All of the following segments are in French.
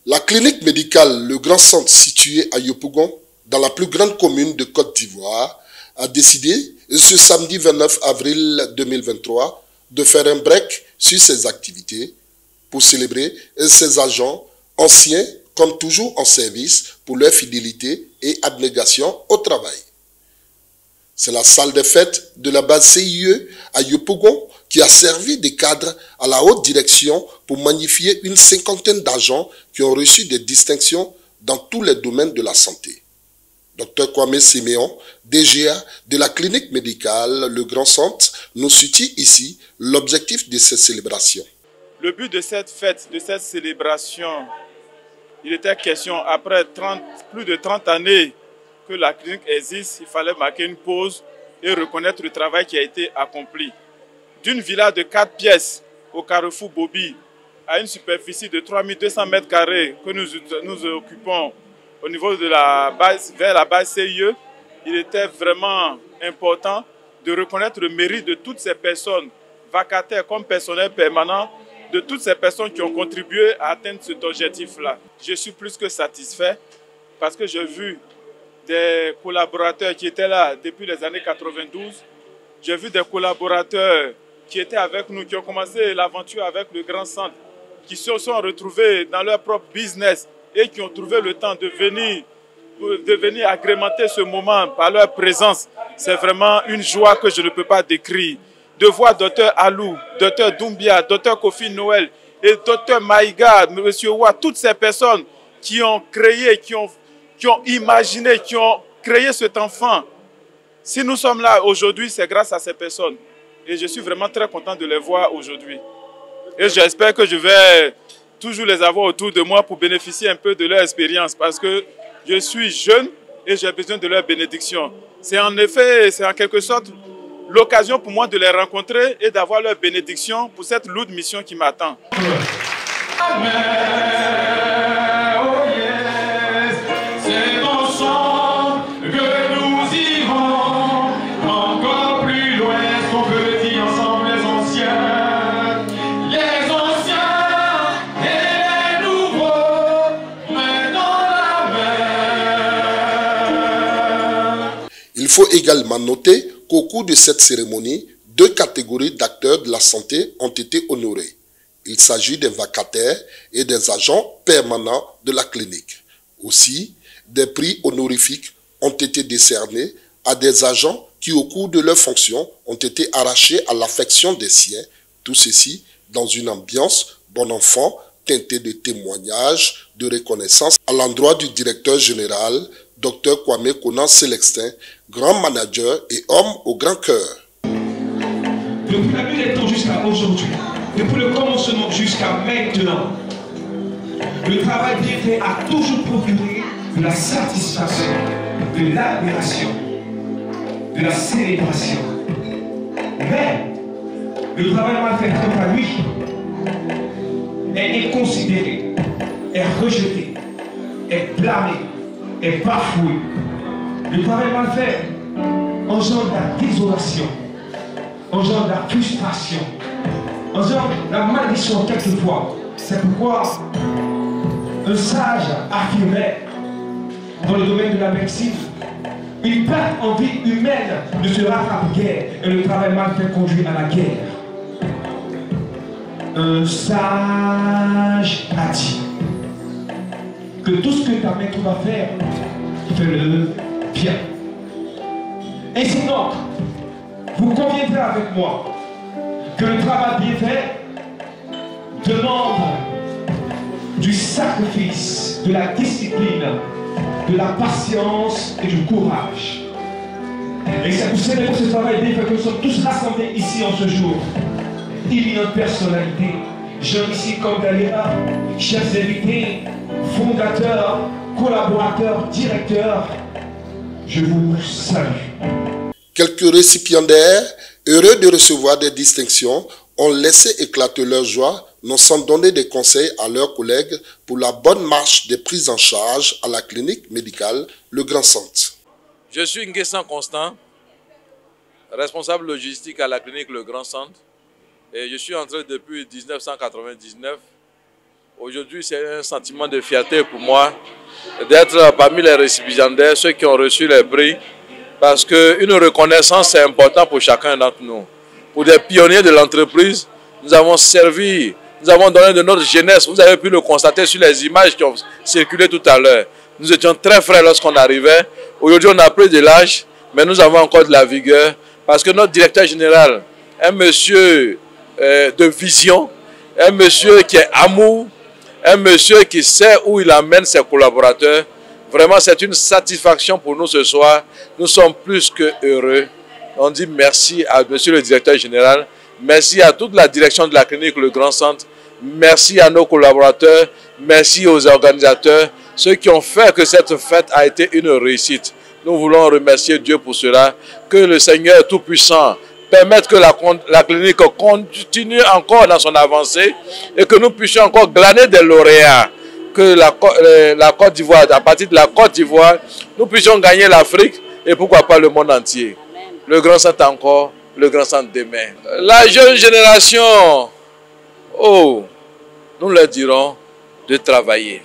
La clinique médicale Le Grand Centre située à Yopougon, dans la plus grande commune de Côte d'Ivoire, a décidé ce samedi 29 avril 2023 de faire un break sur ses activités pour célébrer ses agents anciens comme toujours en service pour leur fidélité et abnégation au travail. C'est la salle des fêtes de la base CIE à Yopougon qui a servi de cadre à la haute direction pour magnifier une cinquantaine d'agents qui ont reçu des distinctions dans tous les domaines de la santé. Dr Kwame Siméon, DGA de la clinique médicale Le Grand Centre, nous situe ici l'objectif de ces célébrations. Le but de cette fête, de cette célébration, il était question, après plus de 30 années que la clinique existe, il fallait marquer une pause et reconnaître le travail qui a été accompli. D'une villa de 4 pièces au carrefour Bobby, à une superficie de 3200 mètres carrés que nous occupons au niveau de la base, vers la base CIE, il était vraiment important de reconnaître le mérite de toutes ces personnes, vacataires comme personnel permanent, de toutes ces personnes qui ont contribué à atteindre cet objectif-là. Je suis plus que satisfait parce que j'ai vu des collaborateurs qui étaient là depuis les années 92. J'ai vu des collaborateurs qui étaient avec nous, qui ont commencé l'aventure avec le Grand Centre, qui se sont retrouvés dans leur propre business et qui ont trouvé le temps de venir agrémenter ce moment par leur présence. C'est vraiment une joie que je ne peux pas décrire. De voir Dr Alou, Dr Doumbia, Dr Kofi Noël et Dr Maïga, M. Ouad, toutes ces personnes qui ont créé, qui ont imaginé, qui ont créé cet enfant. Si nous sommes là aujourd'hui, c'est grâce à ces personnes. Et je suis vraiment très content de les voir aujourd'hui. Et j'espère que je vais toujours les avoir autour de moi pour bénéficier un peu de leur expérience parce que je suis jeune et j'ai besoin de leur bénédiction. C'est en effet, c'est en quelque sorte l'occasion pour moi de les rencontrer et d'avoir leur bénédiction pour cette lourde mission qui m'attend. Il faut également noter qu'au cours de cette cérémonie, 2 catégories d'acteurs de la santé ont été honorées. Il s'agit des vacataires et des agents permanents de la clinique. Aussi, des prix honorifiques ont été décernés à des agents qui, au cours de leur fonction, ont été arrachés à l'affection des siens. Tout ceci dans une ambiance bon enfant, teintée de témoignages, de reconnaissance à l'endroit du directeur général, Dr Kwame Konan Célestin, grand manager et homme au grand cœur. Depuis la nuit des temps jusqu'à aujourd'hui, depuis le commencement jusqu'à maintenant, le travail bien fait a toujours procuré de la satisfaction, de l'admiration, de la célébration. Mais le travail mal fait quant à lui est inconsidéré, est rejeté, est blâmé, est bafoué. Le travail mal fait engendre la désolation, engendre la frustration, engendre la malédiction quelquefois. C'est pourquoi un sage affirmait dans le domaine de la médecine, une perte en vie humaine ne se rattrape guère et le travail mal fait conduit à la guerre. Un sage a dit que tout ce que ta main va faire, fais-le bien. Ainsi donc, vous conviendrez avec moi que le travail bien fait demande du sacrifice, de la discipline, de la patience et du courage. Et c'est pour célébrer ce travail bien fait que nous sommes tous rassemblés ici en ce jour. Il y a une personnalité, jeunes ici comme Dalila, chers invités, fondateurs, collaborateurs, directeurs, je vous salue. Quelques récipiendaires, heureux de recevoir des distinctions, ont laissé éclater leur joie, non sans donner des conseils à leurs collègues pour la bonne marche des prises en charge à la clinique médicale Le Grand Centre. Je suis Nguessan Constant, responsable logistique à la clinique Le Grand Centre. Et je suis entré depuis 1999 Aujourd'hui, c'est un sentiment de fierté pour moi d'être parmi les récipiendaires, ceux qui ont reçu les prix, parce qu'une reconnaissance, c'est important pour chacun d'entre nous. Pour des pionniers de l'entreprise, nous avons servi, nous avons donné de notre jeunesse. Vous avez pu le constater sur les images qui ont circulé tout à l'heure. Nous étions très frais lorsqu'on arrivait. Aujourd'hui, on a pris de l'âge, mais nous avons encore de la vigueur, parce que notre directeur général, un monsieur de vision, un monsieur qui est amour, un monsieur qui sait où il amène ses collaborateurs. Vraiment, c'est une satisfaction pour nous ce soir. Nous sommes plus que heureux. On dit merci à monsieur le directeur général, merci à toute la direction de la clinique Le Grand Centre, merci à nos collaborateurs, merci aux organisateurs, ceux qui ont fait que cette fête a été une réussite. Nous voulons remercier Dieu pour cela, que le Seigneur Tout-Puissant permettre que la clinique continue encore dans son avancée et que nous puissions encore glaner des lauréats, que la Côte d'Ivoire, à partir de la Côte d'Ivoire, nous puissions gagner l'Afrique et pourquoi pas le monde entier. Le Grand Centre encore, le Grand Centre demain. La jeune génération, oh, nous leur dirons de travailler.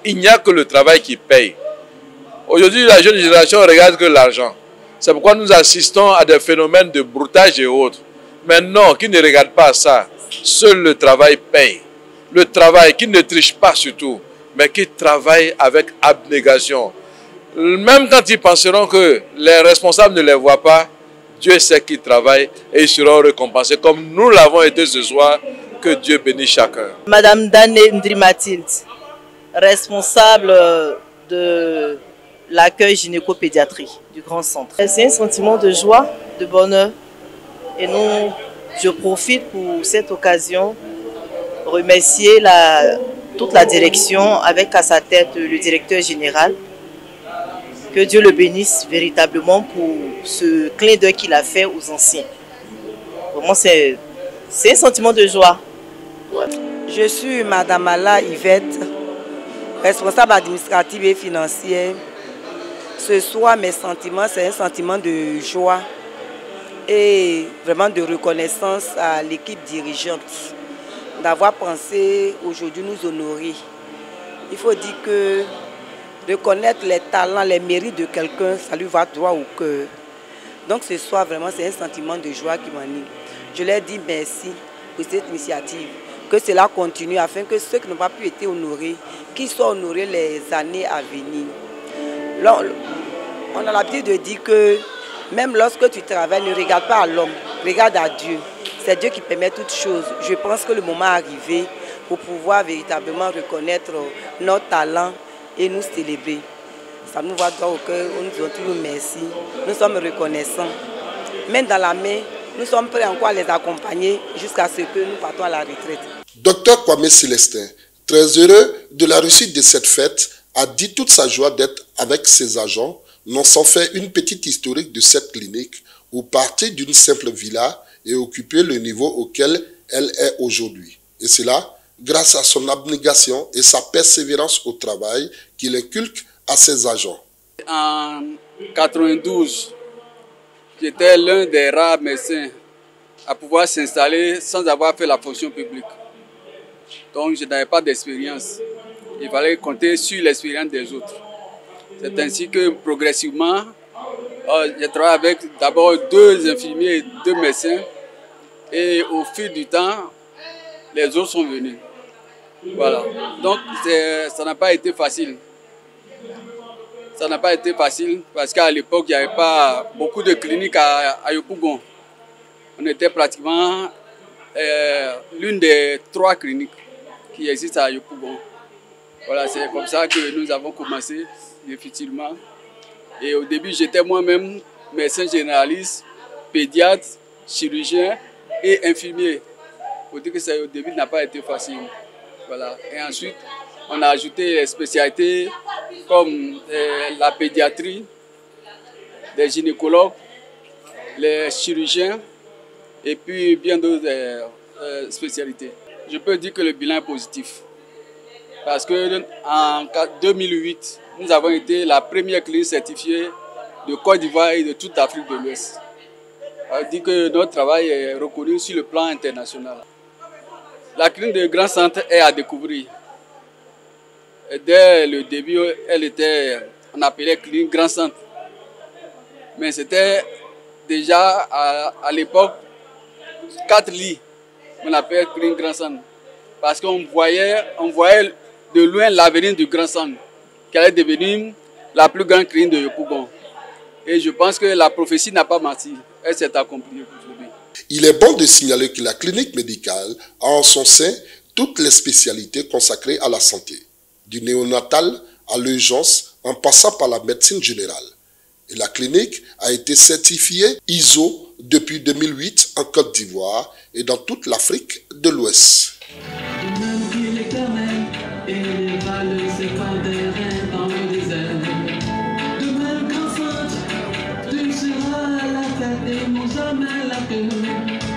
Il n'y a que le travail qui paye. Aujourd'hui, la jeune génération regarde que l'argent. C'est pourquoi nous assistons à des phénomènes de broutage et autres. Mais non, qui ne regarde pas ça. Seul le travail paye. Le travail qui ne triche pas surtout, mais qui travaille avec abnégation. Même quand ils penseront que les responsables ne les voient pas, Dieu sait qu'ils travaillent et ils seront récompensés comme nous l'avons été ce soir. Que Dieu bénisse chacun. Madame Dane Ndri Mathilde, responsable de l'accueil gynéco-pédiatrie du Grand Centre. C'est un sentiment de joie, de bonheur. Et je profite pour cette occasion de remercier toute la direction avec à sa tête le directeur général. Que Dieu le bénisse véritablement pour ce clin d'œil qu'il a fait aux anciens. Vraiment, c'est un sentiment de joie. Ouais. Je suis Madame Ala Yvette, responsable administrative et financière. Ce soir, mes sentiments, c'est un sentiment de joie et vraiment de reconnaissance à l'équipe dirigeante d'avoir pensé aujourd'hui nous honorer. Il faut dire que reconnaître les talents, les mérites de quelqu'un, ça lui va droit au cœur. Donc ce soir, vraiment, c'est un sentiment de joie qui m'anime. Je leur dis merci pour cette initiative, que cela continue afin que ceux qui n'ont pas pu être honorés, qu'ils soient honorés les années à venir. On a l'habitude de dire que même lorsque tu travailles, ne regarde pas à l'homme, regarde à Dieu. C'est Dieu qui permet toutes choses. Je pense que le moment est arrivé pour pouvoir véritablement reconnaître nos talents et nous célébrer. Ça nous va droit au cœur, on nous dit toujours merci. Nous sommes reconnaissants. Même dans la main, nous sommes prêts encore à les accompagner jusqu'à ce que nous partons à la retraite. Docteur Kwame Célestin, très heureux de la réussite de cette fête, a dit toute sa joie d'être avec ses agents, n'ont sans fait une petite historique de cette clinique où partir d'une simple villa et occuper le niveau auquel elle est aujourd'hui. Et cela grâce à son abnégation et sa persévérance au travail qu'il inculque à ses agents. En 1992, j'étais l'un des rares médecins à pouvoir s'installer sans avoir fait la fonction publique. Donc je n'avais pas d'expérience. Il fallait compter sur l'expérience des autres. C'est ainsi que progressivement, j'ai travaillé avec d'abord 2 infirmiers et 2 médecins. Et au fil du temps, les autres sont venus. Voilà. Donc ça n'a pas été facile. Ça n'a pas été facile parce qu'à l'époque, il n'y avait pas beaucoup de cliniques à Yopougon. On était pratiquement l'une des 3 cliniques qui existent à Yopougon. Voilà, c'est comme ça que nous avons commencé, effectivement. Et au début, j'étais moi-même médecin généraliste, pédiatre, chirurgien et infirmier. Il faut dire que au début, n'a pas été facile. Voilà. Et ensuite, on a ajouté les spécialités comme la pédiatrie, les gynécologues, les chirurgiens et puis bien d'autres spécialités. Je peux dire que le bilan est positif. Parce qu'en 2008, nous avons été la première clinique certifiée de Côte d'Ivoire et de toute l'Afrique de l'Ouest. Ça veut dire que notre travail est reconnu sur le plan international. La clinique de Grand Centre est à découvrir. Dès le début, elle était, on appelait clinique Grand Centre. Mais c'était déjà à l'époque 4 lits, on appelait clinique Grand Centre. Parce qu'on voyait de loin l'avenir du Grand Centre, qui allait devenir la plus grande clinique de Yopougon. Et je pense que la prophétie n'a pas menti. Elle s'est accomplie aujourd'hui. Il est bon de signaler que la clinique médicale a en son sein toutes les spécialités consacrées à la santé, du néonatal à l'urgence en passant par la médecine générale. Et la clinique a été certifiée ISO depuis 2008 en Côte d'Ivoire et dans toute l'Afrique de l'Ouest. Demain,